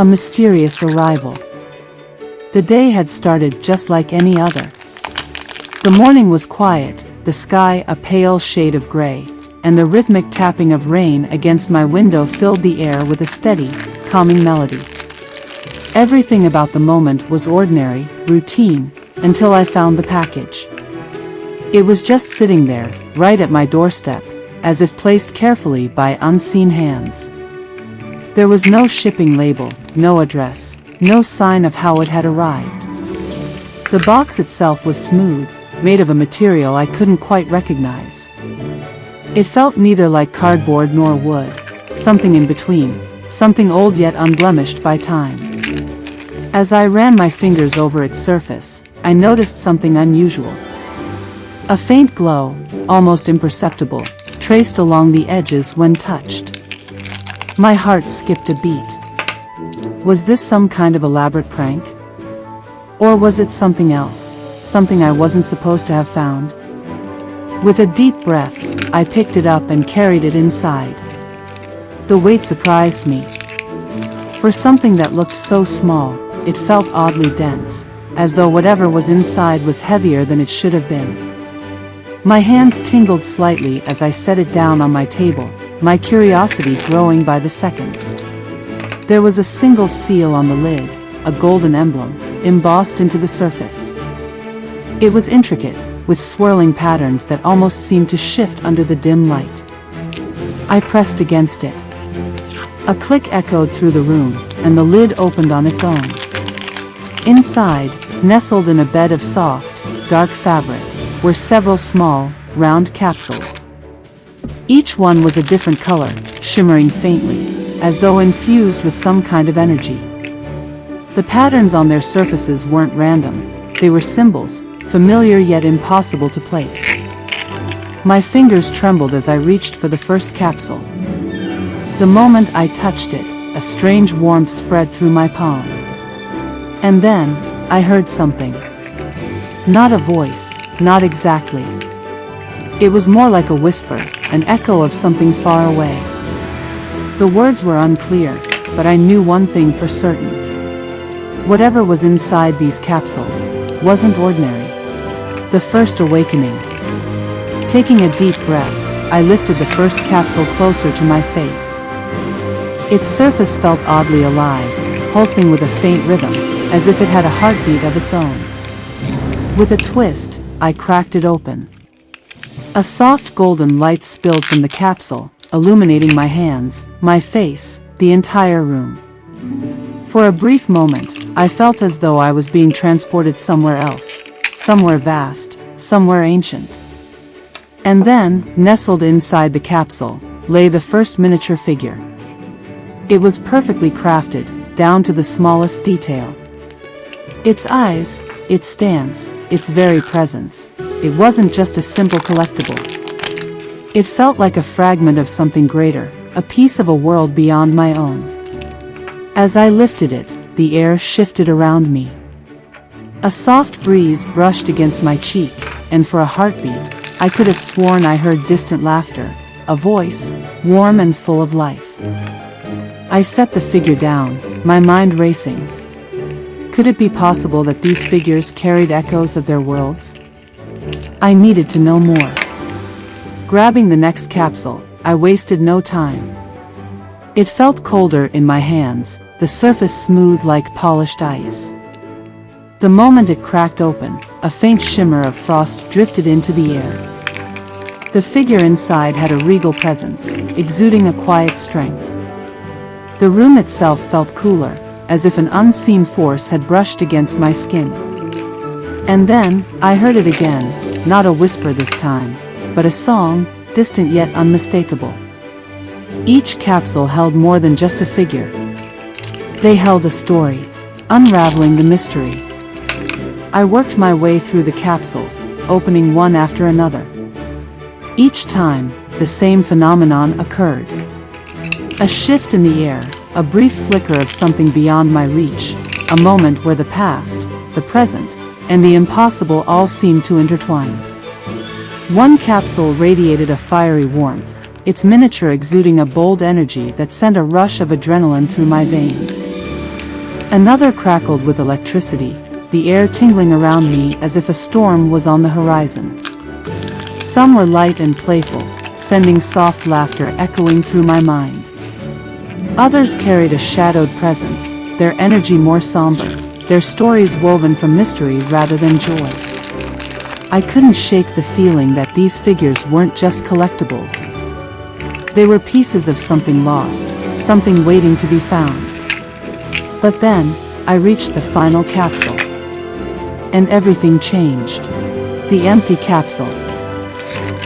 A mysterious arrival. The day had started just like any other. The morning was quiet, the sky a pale shade of gray, and the rhythmic tapping of rain against my window filled the air with a steady, calming melody. Everything about the moment was ordinary, routine, until I found the package. It was just sitting there, right at my doorstep, as if placed carefully by unseen hands. There was no shipping label, no address, no sign of how it had arrived. The box itself was smooth, made of a material I couldn't quite recognize. It felt neither like cardboard nor wood, something in between, something old yet unblemished by time. As I ran my fingers over its surface, I noticed something unusual. A faint glow, almost imperceptible, traced along the edges when touched. My heart skipped a beat. Was this some kind of elaborate prank? Or was it something else, something I wasn't supposed to have found? With a deep breath, I picked it up and carried it inside. The weight surprised me. For something that looked so small, it felt oddly dense, as though whatever was inside was heavier than it should have been. My hands tingled slightly as I set it down on my table, my curiosity growing by the second. There was a single seal on the lid, a golden emblem, embossed into the surface. It was intricate, with swirling patterns that almost seemed to shift under the dim light. I pressed against it. A click echoed through the room, and the lid opened on its own. Inside, nestled in a bed of soft, dark fabric, were several small, round capsules. Each one was a different color, shimmering faintly, as though infused with some kind of energy. The patterns on their surfaces weren't random, they were symbols, familiar yet impossible to place. My fingers trembled as I reached for the first capsule. The moment I touched it, a strange warmth spread through my palm. And then, I heard something. Not a voice, not exactly. It was more like a whisper, an echo of something far away. The words were unclear, but I knew one thing for certain. Whatever was inside these capsules wasn't ordinary. The first awakening. Taking a deep breath, I lifted the first capsule closer to my face. Its surface felt oddly alive, pulsing with a faint rhythm, as if it had a heartbeat of its own. With a twist, I cracked it open. A soft golden light spilled from the capsule, illuminating my hands, my face, the entire room. For a brief moment, I felt as though I was being transported somewhere else, somewhere vast, somewhere ancient. And then, nestled inside the capsule, lay the first miniature figure. It was perfectly crafted, down to the smallest detail. Its eyes, its stance, its very presence. It wasn't just a simple collectible. It felt like a fragment of something greater, a piece of a world beyond my own. As I lifted it, the air shifted around me. A soft breeze brushed against my cheek, and for a heartbeat, I could have sworn I heard distant laughter, a voice, warm and full of life. I set the figure down, my mind racing. Could it be possible that these figures carried echoes of their worlds? I needed to know more. Grabbing the next capsule, I wasted no time. It felt colder in my hands, the surface smooth like polished ice. The moment it cracked open, a faint shimmer of frost drifted into the air. The figure inside had a regal presence, exuding a quiet strength. The room itself felt cooler, as if an unseen force had brushed against my skin. And then, I heard it again, not a whisper this time, but a song, distant yet unmistakable. Each capsule held more than just a figure. They held a story, unraveling the mystery. I worked my way through the capsules, opening one after another. Each time, the same phenomenon occurred. A shift in the air, a brief flicker of something beyond my reach, a moment where the past, the present, and the impossible all seemed to intertwine. One capsule radiated a fiery warmth, its miniature exuding a bold energy that sent a rush of adrenaline through my veins. Another crackled with electricity, the air tingling around me as if a storm was on the horizon. Some were light and playful, sending soft laughter echoing through my mind. Others carried a shadowed presence, their energy more somber, their stories woven from mystery rather than joy. I couldn't shake the feeling that these figures weren't just collectibles. They were pieces of something lost, something waiting to be found. But then, I reached the final capsule. And everything changed. The empty capsule.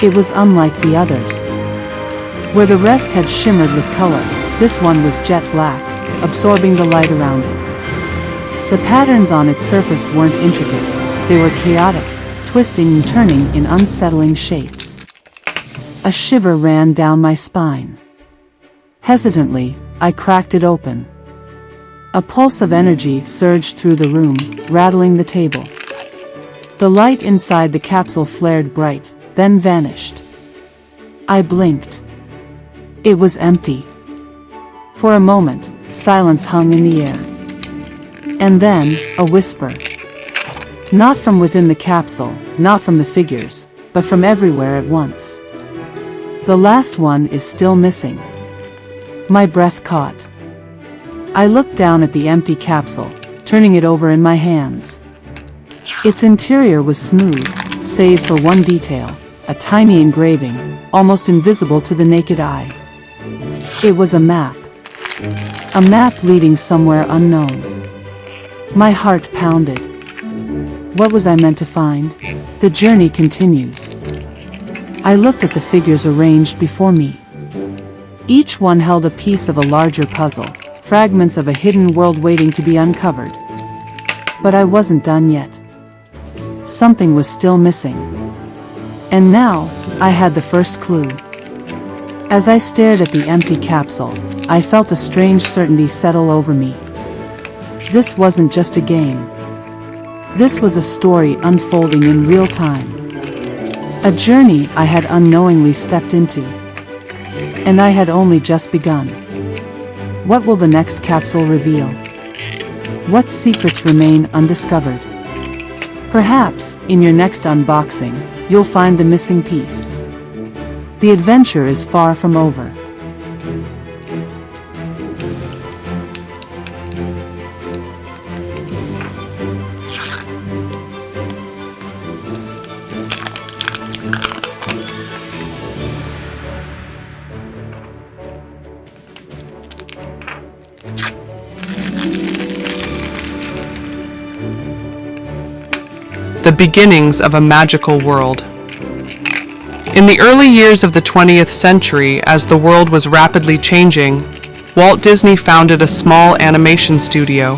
It was unlike the others. Where the rest had shimmered with color, this one was jet black, absorbing the light around it. The patterns on its surface weren't intricate, they were chaotic, twisting and turning in unsettling shapes. A shiver ran down my spine. Hesitantly, I cracked it open. A pulse of energy surged through the room, rattling the table. The light inside the capsule flared bright, then vanished. I blinked. It was empty. For a moment, silence hung in the air. And then, a whisper. Not from within the capsule, not from the figures, but from everywhere at once. The last one is still missing. My breath caught. I looked down at the empty capsule, turning it over in my hands. Its interior was smooth, save for one detail, a tiny engraving, almost invisible to the naked eye. It was a map. A map leading somewhere unknown. My heart pounded. What was I meant to find? The journey continues. I looked at the figures arranged before me. Each one held a piece of a larger puzzle, fragments of a hidden world waiting to be uncovered. But I wasn't done yet. Something was still missing. And now, I had the first clue. As I stared at the empty capsule, I felt a strange certainty settle over me. This wasn't just a game. This was a story unfolding in real time. A journey I had unknowingly stepped into. And I had only just begun. What will the next capsule reveal? What secrets remain undiscovered? Perhaps, in your next unboxing, you'll find the missing piece. The adventure is far from over. The beginnings of a magical world. In the early years of the 20th century, as the world was rapidly changing, Walt Disney founded a small animation studio.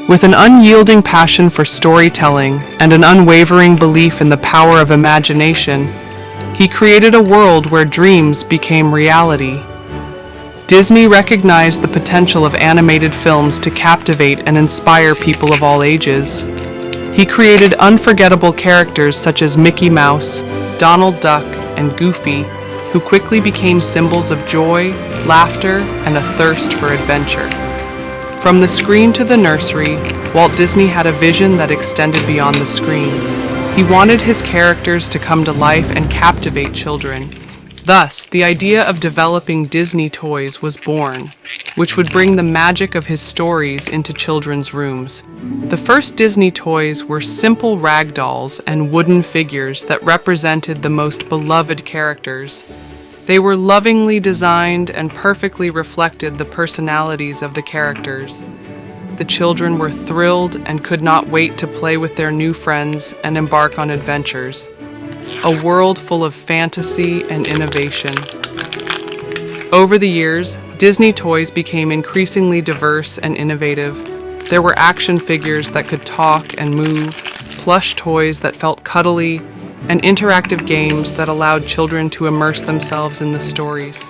With an unyielding passion for storytelling and an unwavering belief in the power of imagination, he created a world where dreams became reality. Disney recognized the potential of animated films to captivate and inspire people of all ages. He created unforgettable characters such as Mickey Mouse, Donald Duck, and Goofy, who quickly became symbols of joy, laughter, and a thirst for adventure. From the screen to the nursery, Walt Disney had a vision that extended beyond the screen. He wanted his characters to come to life and captivate children. Thus, the idea of developing Disney toys was born, which would bring the magic of his stories into children's rooms. The first Disney toys were simple rag dolls and wooden figures that represented the most beloved characters. They were lovingly designed and perfectly reflected the personalities of the characters. The children were thrilled and could not wait to play with their new friends and embark on adventures. A world full of fantasy and innovation. Over the years, Disney toys became increasingly diverse and innovative. There were action figures that could talk and move, plush toys that felt cuddly, and interactive games that allowed children to immerse themselves in the stories.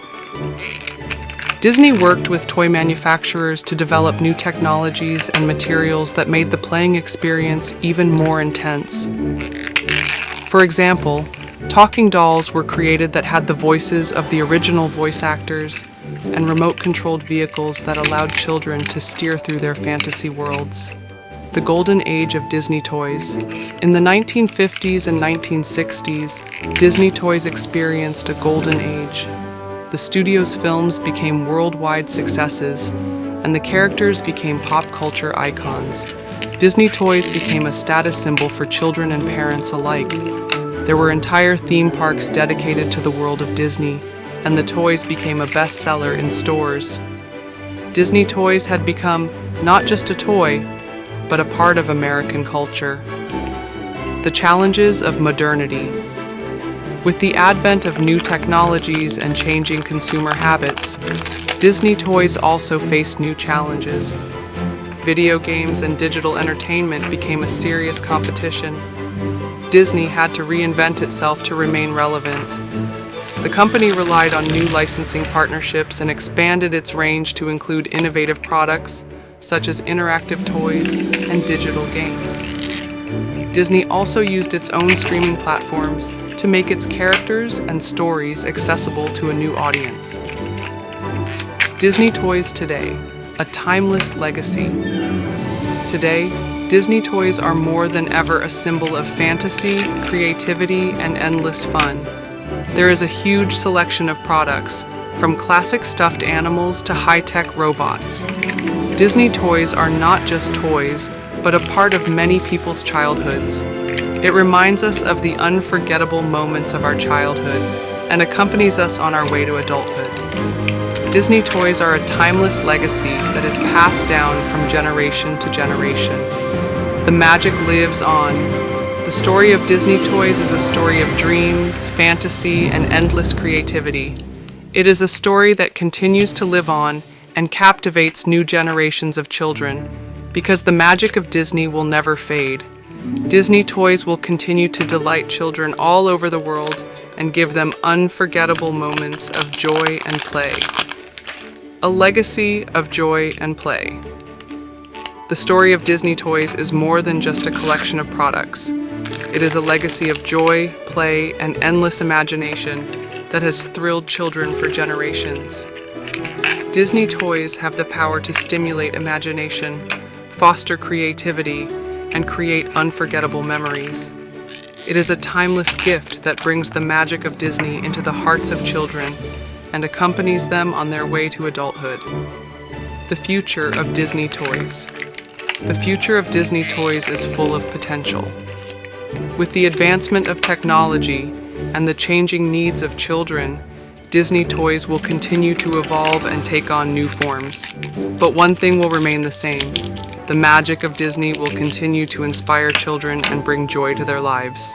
Disney worked with toy manufacturers to develop new technologies and materials that made the playing experience even more intense. For example, talking dolls were created that had the voices of the original voice actors, and remote-controlled vehicles that allowed children to steer through their fantasy worlds. The golden age of Disney toys. In the 1950s and 1960s, Disney toys experienced a golden age. The studio's films became worldwide successes, and the characters became pop culture icons. Disney toys became a status symbol for children and parents alike. There were entire theme parks dedicated to the world of Disney, and the toys became a bestseller in stores. Disney toys had become not just a toy, but a part of American culture. The challenges of modernity. With the advent of new technologies and changing consumer habits, Disney toys also faced new challenges. Video games and digital entertainment became a serious competition. Disney had to reinvent itself to remain relevant. The company relied on new licensing partnerships and expanded its range to include innovative products such as interactive toys and digital games. Disney also used its own streaming platforms to make its characters and stories accessible to a new audience. Disney toys today, a timeless legacy. Today, Disney toys are more than ever a symbol of fantasy, creativity, and endless fun. There is a huge selection of products, from classic stuffed animals to high-tech robots. Disney toys are not just toys, but a part of many people's childhoods. It reminds us of the unforgettable moments of our childhood and accompanies us on our way to adulthood. Disney toys are a timeless legacy that is passed down from generation to generation. The magic lives on. The story of Disney toys is a story of dreams, fantasy, and endless creativity. It is a story that continues to live on and captivates new generations of children, because the magic of Disney will never fade. Disney toys will continue to delight children all over the world and give them unforgettable moments of joy and play. A legacy of joy and play. The story of Disney toys is more than just a collection of products. It is a legacy of joy, play, and endless imagination that has thrilled children for generations. Disney toys have the power to stimulate imagination, foster creativity, and create unforgettable memories. It is a timeless gift that brings the magic of Disney into the hearts of children and accompanies them on their way to adulthood. The future of Disney toys. The future of Disney toys is full of potential. With the advancement of technology and the changing needs of children, Disney toys will continue to evolve and take on new forms. But one thing will remain the same. The magic of Disney will continue to inspire children and bring joy to their lives.